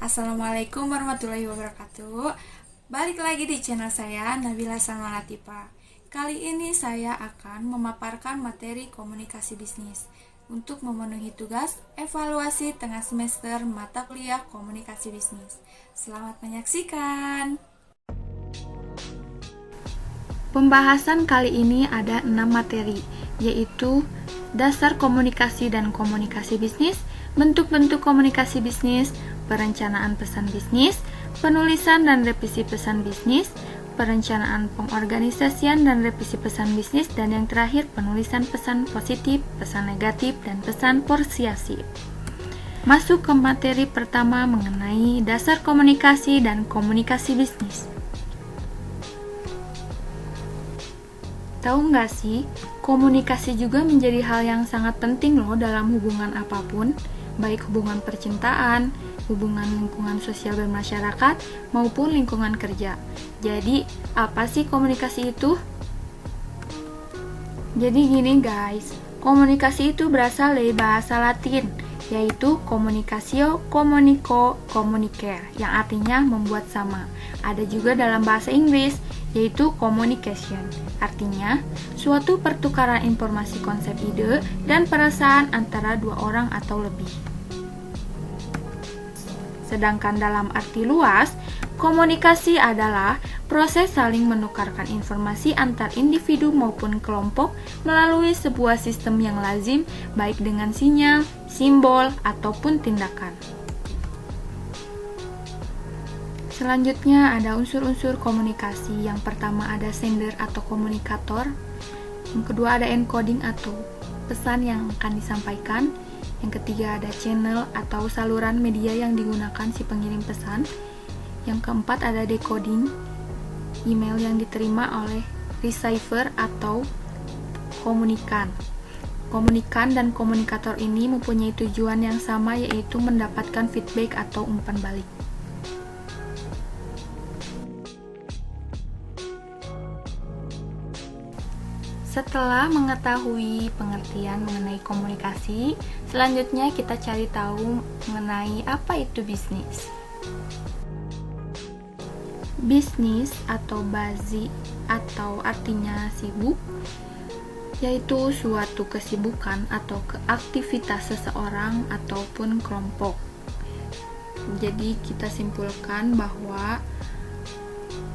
Assalamualaikum warahmatullahi wabarakatuh. Balik lagi di channel saya, Nabila Salma Latifa. Kali ini saya akan memaparkan materi komunikasi bisnis untuk memenuhi tugas evaluasi tengah semester mata kuliah komunikasi bisnis. Selamat menyaksikan. Pembahasan kali ini ada 6 materi, yaitu dasar komunikasi dan komunikasi bisnis, bentuk-bentuk komunikasi bisnis, perencanaan pesan bisnis, penulisan dan revisi pesan bisnis, perencanaan pengorganisasian dan revisi pesan bisnis, dan yang terakhir penulisan pesan positif, pesan negatif, dan pesan persuasif. Masuk ke materi pertama mengenai dasar komunikasi dan komunikasi bisnis. Tahu nggak sih, komunikasi juga menjadi hal yang sangat penting loh dalam hubungan apapun, baik hubungan percintaan, hubungan lingkungan sosial bermasyarakat, maupun lingkungan kerja. Jadi, apa sih komunikasi itu? Jadi gini guys, komunikasi itu berasal dari bahasa Latin, yaitu communicatio, communico, communicare, yang artinya membuat sama. Ada juga dalam bahasa Inggris, yaitu communication, artinya suatu pertukaran informasi, konsep, ide, dan perasaan antara dua orang atau lebih. Sedangkan dalam arti luas, komunikasi adalah proses saling menukarkan informasi antar individu maupun kelompok melalui sebuah sistem yang lazim, baik dengan sinyal, simbol, ataupun tindakan. Selanjutnya ada unsur-unsur komunikasi. Yang pertama ada sender atau komunikator. Yang kedua ada encoding atau pesan yang akan disampaikan. Yang ketiga ada channel atau saluran media yang digunakan si pengirim pesan. Yang keempat ada decoding, email yang diterima oleh receiver atau komunikan. Komunikan dan komunikator ini mempunyai tujuan yang sama, yaitu mendapatkan feedback atau umpan balik. Setelah mengetahui pengertian mengenai komunikasi, selanjutnya kita cari tahu mengenai apa itu bisnis. Bisnis atau bazi atau artinya sibuk, yaitu suatu kesibukan atau keaktivitas seseorang ataupun kelompok. Jadi kita simpulkan bahwa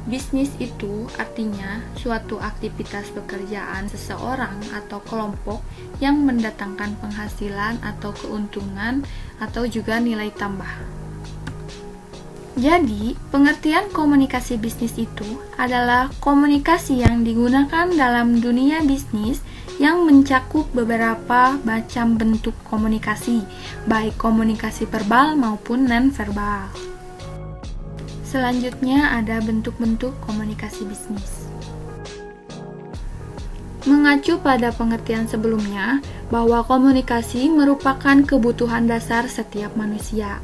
bisnis itu artinya suatu aktivitas pekerjaan seseorang atau kelompok yang mendatangkan penghasilan atau keuntungan atau juga nilai tambah. Jadi, pengertian komunikasi bisnis itu adalah komunikasi yang digunakan dalam dunia bisnis yang mencakup beberapa macam bentuk komunikasi, baik komunikasi verbal maupun non-verbal. Selanjutnya ada bentuk-bentuk komunikasi bisnis. Mengacu pada pengertian sebelumnya, bahwa komunikasi merupakan kebutuhan dasar setiap manusia.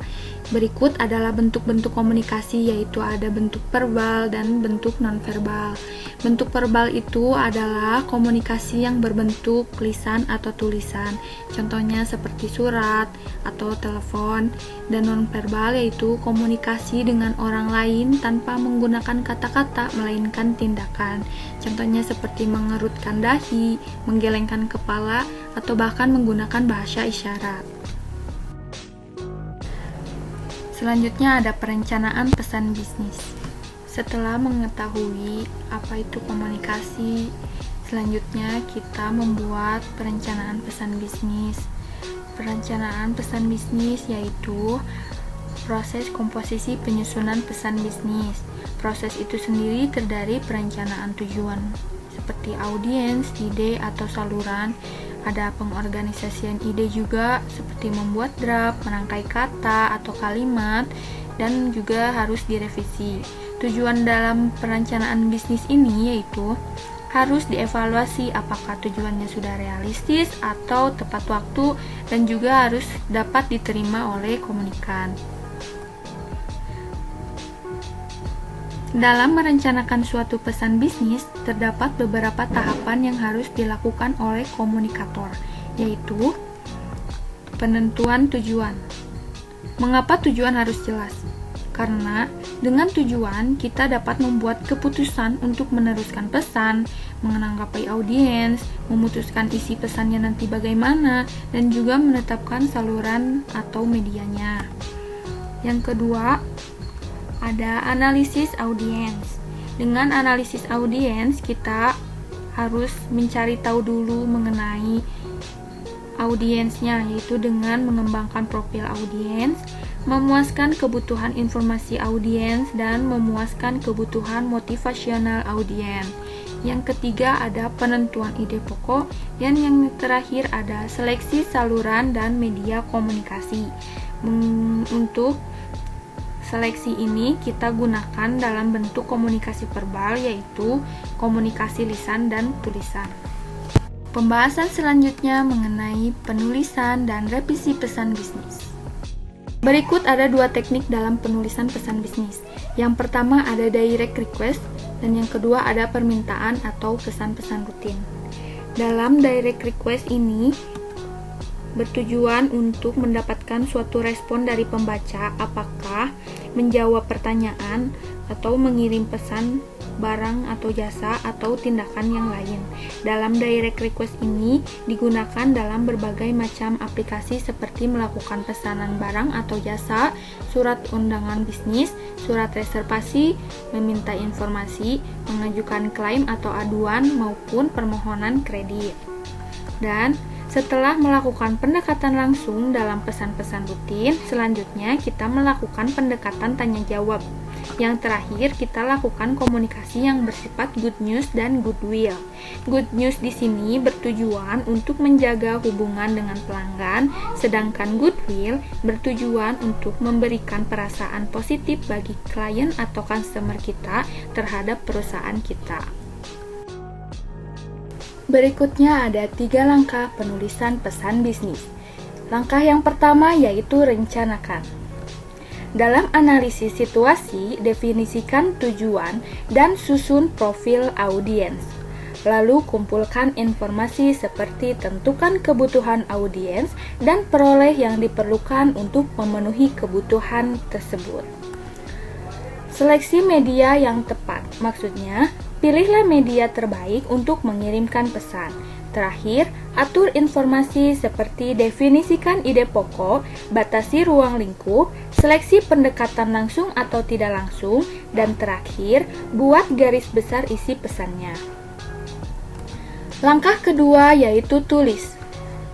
Berikut adalah bentuk-bentuk komunikasi, yaitu ada bentuk verbal dan bentuk nonverbal. Bentuk verbal itu adalah komunikasi yang berbentuk lisan atau tulisan, contohnya seperti surat atau telepon. Dan nonverbal yaitu komunikasi dengan orang lain tanpa menggunakan kata-kata melainkan tindakan, contohnya seperti mengerutkan dahi, menggelengkan kepala, atau bahkan menggunakan bahasa isyarat. Selanjutnya ada perencanaan pesan bisnis. Setelah mengetahui apa itu komunikasi, selanjutnya kita membuat perencanaan pesan bisnis. Perencanaan pesan bisnis yaitu proses komposisi penyusunan pesan bisnis. Proses itu sendiri terdiri perencanaan tujuan seperti audiens, ide atau saluran. Ada pengorganisasian ide juga seperti membuat draft, merangkai kata atau kalimat, dan juga harus direvisi. Tujuan dalam perencanaan bisnis ini yaitu harus dievaluasi apakah tujuannya sudah realistis atau tepat waktu, dan juga harus dapat diterima oleh komunikan. Dalam merencanakan suatu pesan bisnis, terdapat beberapa tahapan yang harus dilakukan oleh komunikator, yaitu penentuan tujuan. Mengapa tujuan harus jelas? karena dengan tujuan kita dapat membuat keputusan untuk meneruskan pesan, menanggapi audiens, memutuskan isi pesannya nanti bagaimana, dan juga menetapkan saluran atau medianya. Yang kedua, ada analisis audiens. Dengan analisis audiens, kita harus mencari tahu dulu mengenai audiensnya, yaitu dengan mengembangkan profil audiens, memuaskan kebutuhan informasi audiens, dan memuaskan kebutuhan motivasional audiens. Yang ketiga ada penentuan ide pokok, dan yang terakhir ada seleksi saluran dan media komunikasi. Untuk seleksi ini kita gunakan dalam bentuk komunikasi verbal, yaitu komunikasi lisan dan tulisan. Pembahasan selanjutnya mengenai penulisan dan revisi pesan bisnis. Berikut ada dua teknik dalam penulisan pesan bisnis. Yang pertama ada direct request, dan yang kedua ada permintaan atau pesan-pesan rutin. Dalam direct request ini bertujuan untuk mendapatkan suatu respon dari pembaca, apakah menjawab pertanyaan atau mengirim pesan barang atau jasa atau tindakan yang lain. Dalam direct request ini digunakan dalam berbagai macam aplikasi seperti melakukan pesanan barang atau jasa, surat undangan bisnis, surat reservasi, meminta informasi, mengajukan klaim atau aduan maupun permohonan kredit. Dan setelah melakukan pendekatan langsung dalam pesan-pesan rutin, selanjutnya kita melakukan pendekatan tanya jawab. Yang terakhir, kita lakukan komunikasi yang bersifat good news dan goodwill. Good news di sini bertujuan untuk menjaga hubungan dengan pelanggan, sedangkan goodwill bertujuan untuk memberikan perasaan positif bagi klien atau customer kita terhadap perusahaan kita. Berikutnya ada 3 langkah penulisan pesan bisnis. Langkah yang pertama yaitu rencanakan. Dalam analisis situasi, definisikan tujuan dan susun profil audiens. Lalu kumpulkan informasi seperti tentukan kebutuhan audiens dan peroleh yang diperlukan untuk memenuhi kebutuhan tersebut. Seleksi media yang tepat, maksudnya pilihlah media terbaik untuk mengirimkan pesan. Terakhir, atur informasi seperti definisikan ide pokok, batasi ruang lingkup, seleksi pendekatan langsung atau tidak langsung, dan terakhir, buat garis besar isi pesannya. Langkah kedua yaitu tulis.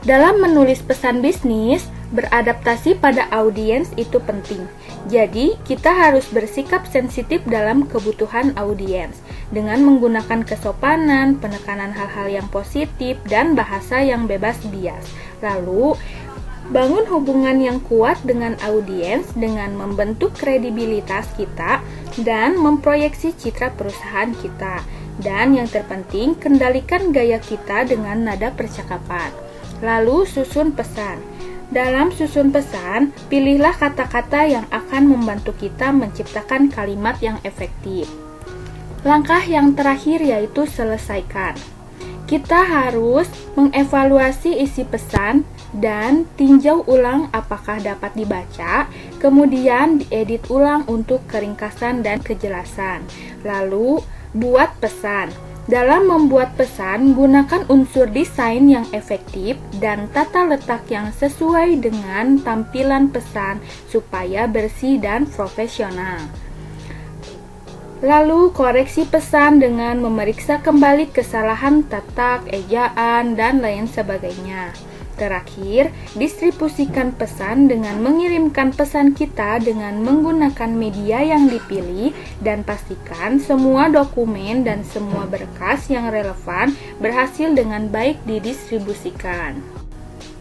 Dalam menulis pesan bisnis, beradaptasi pada audiens itu penting. Jadi, kita harus bersikap sensitif dalam kebutuhan audiens dengan menggunakan kesopanan, penekanan hal-hal yang positif, dan bahasa yang bebas bias. Lalu, bangun hubungan yang kuat dengan audiens dengan membentuk kredibilitas kita dan memproyeksi citra perusahaan kita. Dan yang terpenting, kendalikan gaya kita dengan nada percakapan. Lalu, susun pesan. Dalam susun pesan, pilihlah kata-kata yang akan membantu kita menciptakan kalimat yang efektif. Langkah yang terakhir yaitu selesaikan. Kita harus mengevaluasi isi pesan dan tinjau ulang apakah dapat dibaca, kemudian diedit ulang untuk keringkasan dan kejelasan. Lalu, buat pesan. Dalam membuat pesan, gunakan unsur desain yang efektif dan tata letak yang sesuai dengan tampilan pesan supaya bersih dan profesional. Lalu, koreksi pesan dengan memeriksa kembali kesalahan tatak, ejaan, dan lain sebagainya. Terakhir, distribusikan pesan dengan mengirimkan pesan kita dengan menggunakan media yang dipilih dan pastikan semua dokumen dan semua berkas yang relevan berhasil dengan baik didistribusikan.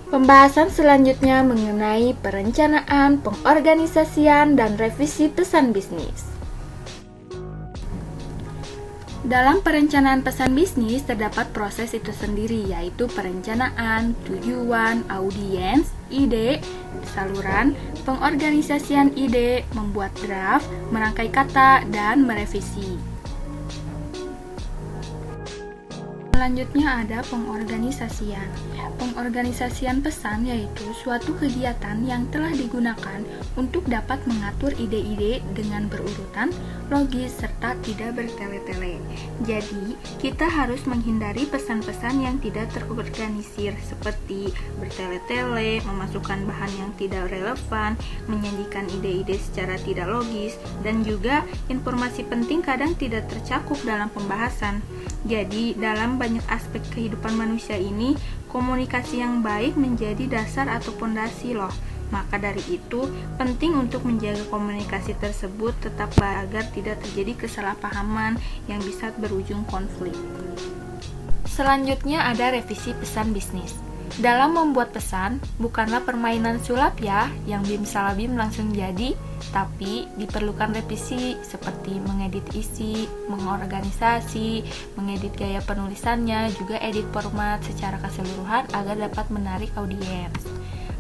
Pembahasan selanjutnya mengenai perencanaan, pengorganisasian, dan revisi pesan bisnis. Dalam perencanaan pesan bisnis terdapat proses itu sendiri, yaitu perencanaan, tujuan, audiens, ide, saluran, pengorganisasian ide, membuat draft, merangkai kata, dan merevisi. Selanjutnya ada pengorganisasian. Pengorganisasian pesan yaitu suatu kegiatan yang telah digunakan untuk dapat mengatur ide-ide dengan berurutan, logis, serta tidak bertele-tele. Jadi, kita harus menghindari pesan-pesan yang tidak terorganisir seperti bertele-tele, memasukkan bahan yang tidak relevan, menyajikan ide-ide secara tidak logis, dan juga informasi penting kadang tidak tercakup dalam pembahasan. Jadi, dalam banyak aspek kehidupan manusia ini, komunikasi yang baik menjadi dasar atau pondasi loh. Maka dari itu, penting untuk menjaga komunikasi tersebut tetap baik agar tidak terjadi kesalahpahaman yang bisa berujung konflik. Selanjutnya ada revisi pesan bisnis. Dalam membuat pesan, bukanlah permainan sulap ya, yang bim salah bim langsung jadi, tapi diperlukan revisi seperti mengedit isi, mengorganisasi, mengedit gaya penulisannya, juga edit format secara keseluruhan agar dapat menarik audiens.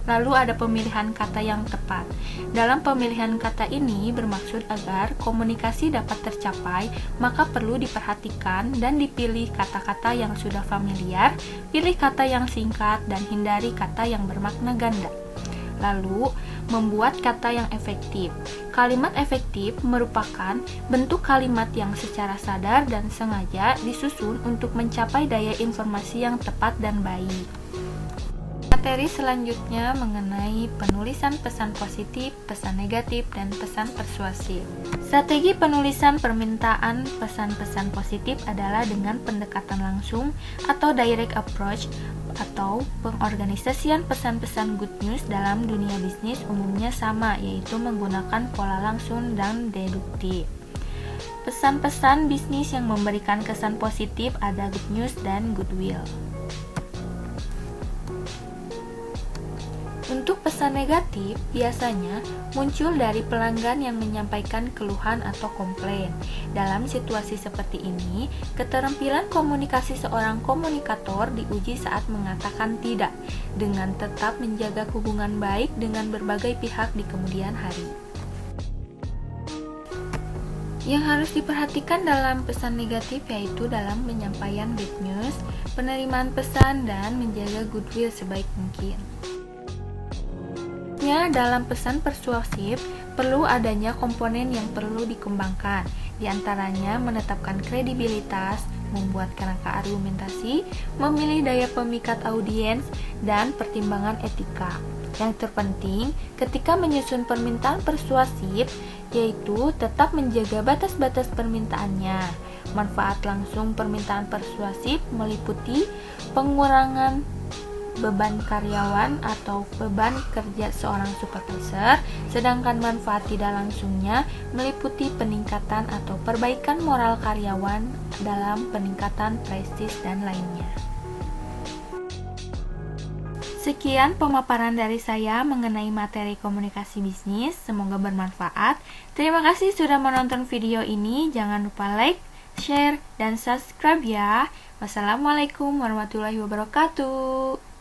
Lalu ada pemilihan kata yang tepat. Dalam pemilihan kata ini bermaksud agar komunikasi dapat tercapai, maka perlu diperhatikan dan dipilih kata-kata yang sudah familiar, pilih kata yang singkat, dan hindari kata yang bermakna ganda. Lalu, membuat kata yang efektif. Kalimat efektif merupakan bentuk kalimat yang secara sadar dan sengaja disusun untuk mencapai daya informasi yang tepat dan baik. Materi selanjutnya mengenai penulisan pesan positif, pesan negatif, dan pesan persuasif. Strategi penulisan permintaan pesan-pesan positif adalah dengan pendekatan langsung atau direct approach atau pengorganisasian pesan-pesan good news dalam dunia bisnis umumnya sama, yaitu menggunakan pola langsung dan deduktif. Pesan-pesan bisnis yang memberikan kesan positif ada good news dan goodwill. Untuk pesan negatif, biasanya muncul dari pelanggan yang menyampaikan keluhan atau komplain. Dalam situasi seperti ini, keterampilan komunikasi seorang komunikator diuji saat mengatakan tidak, dengan tetap menjaga hubungan baik dengan berbagai pihak di kemudian hari. Yang harus diperhatikan dalam pesan negatif yaitu dalam penyampaian bad news, penerimaan pesan, dan menjaga goodwill sebaik mungkin. Dalam pesan persuasif, perlu adanya komponen yang perlu dikembangkan, di antaranya menetapkan kredibilitas, membuat kerangka argumentasi, memilih daya pemikat audiens, dan pertimbangan etika. Yang terpenting, ketika menyusun permintaan persuasif, yaitu tetap menjaga batas-batas permintaannya. Manfaat langsung permintaan persuasif meliputi pengurangan beban karyawan atau beban kerja seorang supervisor, sedangkan manfaat tidak langsungnya meliputi peningkatan atau perbaikan moral karyawan dalam peningkatan prestis dan lainnya. Sekian pemaparan dari saya mengenai materi komunikasi bisnis, semoga bermanfaat. Terima kasih sudah menonton video ini, jangan lupa like, share, dan subscribe ya. Wassalamualaikum warahmatullahi wabarakatuh.